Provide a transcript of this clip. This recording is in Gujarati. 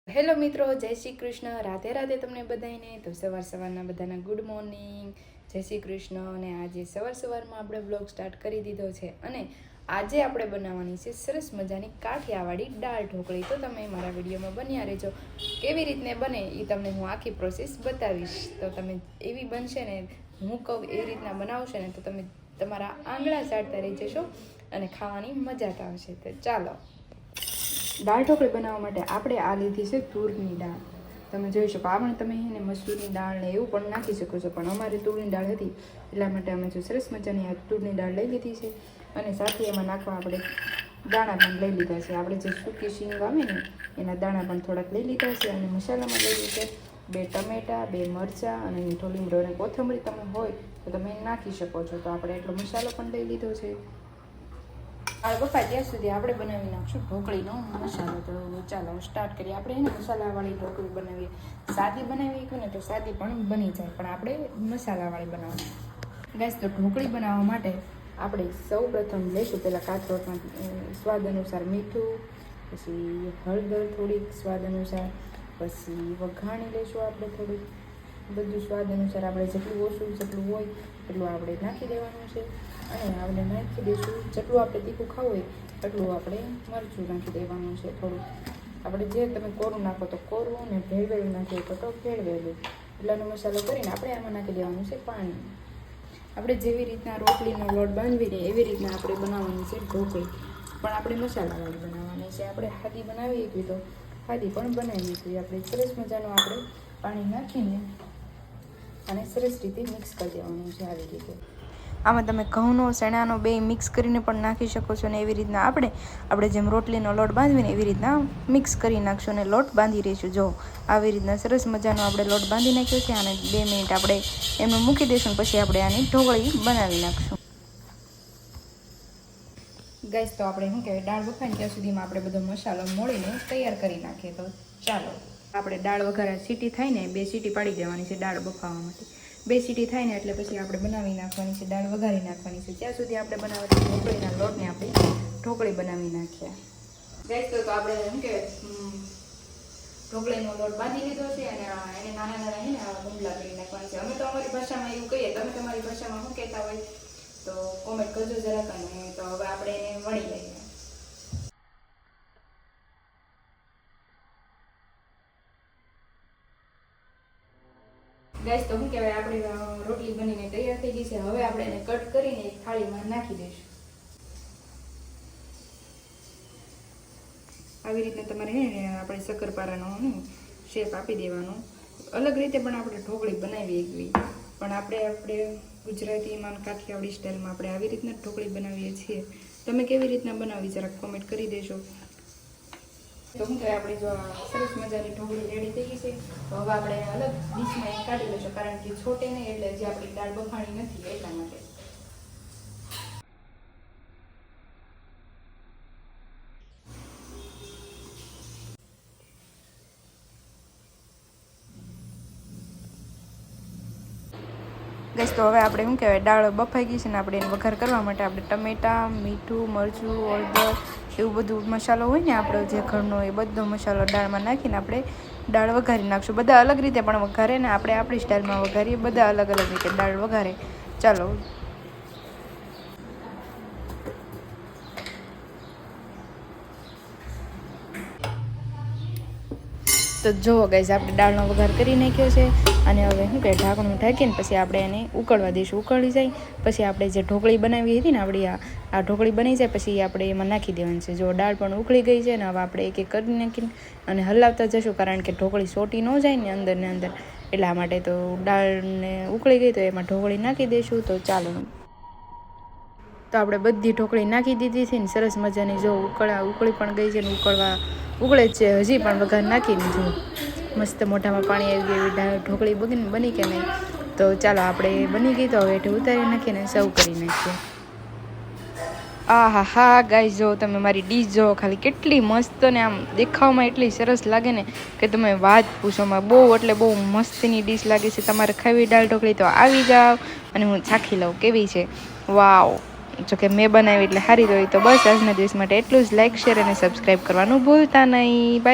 હેલો મિત્રો, જય શ્રી કૃષ્ણ, રાધે રાધે તમને બધાને. તો સવારના બધાના ગુડ મોર્નિંગ, જય શ્રી કૃષ્ણ. અને આજે સવારમાં આપણે બ્લોગ સ્ટાર્ટ કરી દીધો છે અને આજે આપણે બનાવવાની છે સરસ મજાની કાઠિયાવાડી દાળ ઢોકળી. તો તમે મારા વિડીયોમાં બન્યા રહેજો. કેવી રીતને બને એ તમને હું આખી પ્રોસેસ બતાવીશ. તો તમે એવી બનશે ને, હું કહું એવી રીતના બનાવશે ને, તો તમે તમારા આંગળા ચાટતા રહી જશો અને ખાવાની મજા આવશે. તો ચાલો, દાળ ઢોકળી બનાવવા માટે આપણે આ લીધી છે તુરની દાળ. તમે જોઈ શકો, આ પણ તમે એને મસૂરની દાળ ને એવું પણ નાખી શકો છો, પણ અમારે તુરની દાળ હતી એટલા માટે અમે જો સરસ મજાની આ તુરની દાળ લઈ લીધી છે. અને સાથે એમાં નાખવા આપણે દાણા પણ લઈ લીધા છે. આપણે જે સૂકી શીંગ આવે ને એના દાણા પણ થોડાક લઈ લીધા છે. અને મસાલામાં લઈ લીધા 2 ટમેટા, 2 મરચાં અને મીઠો લીમડો અને કોથમરી તમે હોય તો તમે નાખી શકો છો. તો આપણે એટલો મસાલો પણ લઈ લીધો છે. દાળ બફાય ત્યાં સુધી આપણે બનાવી નાખશું ઢોકળીનો મસાલો. તો ચાલો સ્ટાર્ટ કરીએ. આપણે એને મસાલાવાળી ઢોકળી બનાવીએ. સાદી બનાવી ને તો સાદી પણ બની જાય, પણ આપણે મસાલાવાળી બનાવવાની. ગાઈસ, તો ઢોકળી બનાવવા માટે આપણે સૌ પ્રથમ લઈશું પહેલાં કાચરોટમાં સ્વાદ અનુસાર મીઠું, પછી હળદર થોડીક સ્વાદ અનુસાર, પછી વઘાણી લઈશું આપણે થોડીક, બધું સ્વાદ અનુસાર. આપણે જેટલું ઓછું જેટલું હોય એટલું આપણે નાખી દેવાનું છે. અને આપણે નાખી દઈશું જેટલું આપણે તીખું ખાવું હોય એટલું આપણે મરચું નાખી દેવાનું છે. થોડું આપણે જે તમે કોરું નાખો તો કોરું, ને ભેળવેલું નાખીએ તો ભેળવેલું. એટલાનો મસાલો કરીને આપણે આમાં નાખી દેવાનું છે પાણી. આપણે જેવી રીતના રોટલીનો લોટ બાંધવીને એવી રીતના આપણે બનાવવાની છે ઢોકળી, પણ આપણે મસાલાવાળી બનાવવાની છે. આપણે ખાદી બનાવીએ છીએ તો ખાદી પણ બનાવીએ છીએ. આપણે સરસ મજાનું આપણે પાણી નાખીને અને સરસ રીતે મિક્સ કરી દેવાનું છે. આવી રીતે આમાં તમે ઘઉંનો, ચણાનો બે મિક્સ કરીને પણ નાખી શકો છો. ને એવી રીતના આપણે જેમ રોટલીનો લોટ બાંધવીને એવી રીતના મિક્સ કરી નાખશું અને લોટ બાંધી રહીશું. જો આવી રીતના સરસ મજાનો આપણે લોટ બાંધી નાખ્યો છે. અને 2 મિનિટ આપણે એમાં મૂકી દઈશું. પછી આપણે આની ઢોકળી બનાવી નાખશું. ગાઈસ, તો આપણે શું કહેવાય, દાળ બફાય ત્યાં સુધીમાં આપણે બધો મસાલો મોળીને તૈયાર કરી નાખીએ. તો ચાલો, આપણે દાળ વઘારા સીટી થાય ને 2 સીટી પાડી દેવાની છે દાળ બફાવવા માટે. 2 સીટી થાય ને એટલે પછી આપણે બનાવી નાખવાની છે, દાળ વઘારી નાખવાની છે. ત્યાં સુધી આપણે બનાવવાની ઢોકળીના લોટને આપણે ઢોકળી બનાવી નાખ્યા. ગાઈસ, તો આપણે શું કહેવાય, ઢોકળીનો લોટ બાંધી લીધો છે અને એને નાના હે ને ગુંગલા કરી નાખવાના છે. અમે તો અમારી ભાષામાં એવું કહીએ, તમે તમારી ભાષામાં શું કહેતા હોય તો કોમેન્ટ કરજો જરાક. અને તો હવે આપણે એને વણી લઈએ. ગાઈસ, તો શું કહેવાય, આપણી રોટલી બનીને તૈયાર થઈ ગઈ છે. હવે આપણે એને કટ કરીને એક થાળીમાં નાખી દઈશું. આવી રીતના તમારે હે ને આપણે શક્કરપારાનો શેપ આપી દેવાનો. અલગ રીતે પણ આપણે ઢોકળી બનાવી એકવી, પણ આપણે ગુજરાતીમાં કાઠિયાવાડી સ્ટાઇલમાં આપણે આવી રીતના ઢોકળી બનાવીએ છીએ. તમે કેવી રીતના બનાવી જરાક કોમેન્ટ કરી દેજો. તો શું કહેવાય, આપણી જો સરસ મજાની ઢોકળી રેડી થઈ ગઈ છે. તો હવે આપણે અલગ ડીશમાં કાઢી લઈશું, કારણ કે છોટે નહીં એટલે જે આપણી દાળ બફાણી નથી એટલા માટે. ગાઈસ, તો હવે આપણે શું કહેવાય, દાળ બફાઈ ગઈ છે ને આપણે એને વઘાર કરવા માટે આપણે ટમેટાં, મીઠું, મરચું, હળદર એવું બધું મસાલો હોય ને આપણો જે ઘરનો, એ બધો મસાલો દાળમાં નાખીને આપણે દાળ વઘારી નાખશું. બધા અલગ રીતે પણ વઘારે ને આપણે આપણી સ્ટાઇલમાં વઘારીએ. બધા અલગ અલગ રીતે દાળ વઘારે. ચાલો, તો જુઓ ગાઈસ, આપણે દાળનો વઘાર કરી નાખ્યો છે. અને હવે શું કહે, ઢાંકણું ઢાંકીને પછી આપણે એને ઉકળવા દઈશું. ઉકળી જાય પછી આપણે જે ઢોકળી બનાવી હતી ને આપણી આ ઢોકળી બની જાય પછી આપણે એમાં નાખી દેવાની છે. જો દાળ પણ ઉકળી ગઈ છે ને હવે આપણે એક એક કરી નાખીને અને હલાવતા જશું, કારણ કે ઢોકળી સોટી ન જાય ને અંદર ને અંદર, એટલા માટે. તો દાળને ઉકળી ગઈ તો એમાં ઢોકળી નાખી દઈશું. તો ચાલો, તો આપણે બધી ઢોકળી નાખી દીધી છે ને સરસ મજાની. જો ઉકળી પણ ગઈ છે ને ઉકળે જ છે હજી પણ. વઘાર નાખીને જો મસ્ત મોઢામાં પાણી આવી ગયું. એવી ઢોકળી બની કે નહીં. તો ચાલો, આપણે બની ગઈ તો હવે હેઠે ઉતારી નાખીને સર્વ કરી નાખીએ. હા ગાઈસ, જો તમે મારી ડીશ જો ખાલી કેટલી મસ્ત ને આમ દેખાવમાં એટલી સરસ લાગે ને કે તમે વાત પૂછોમાં. બહુ એટલે બહુ મસ્તની ડીશ લાગે છે. તમારે ખાવી દાળ ઢોકળી તો આવી જાઓ અને હું ચાખી લઉં કેવી છે. વાવ! જોકે મેં બનાવી એટલે સારી રહી. તો બસ આજના દિવસ માટે એટલું જ. લાઈક, શેર અને સબસ્ક્રાઈબ કરવાનું ભૂલતા નહીં. બાય.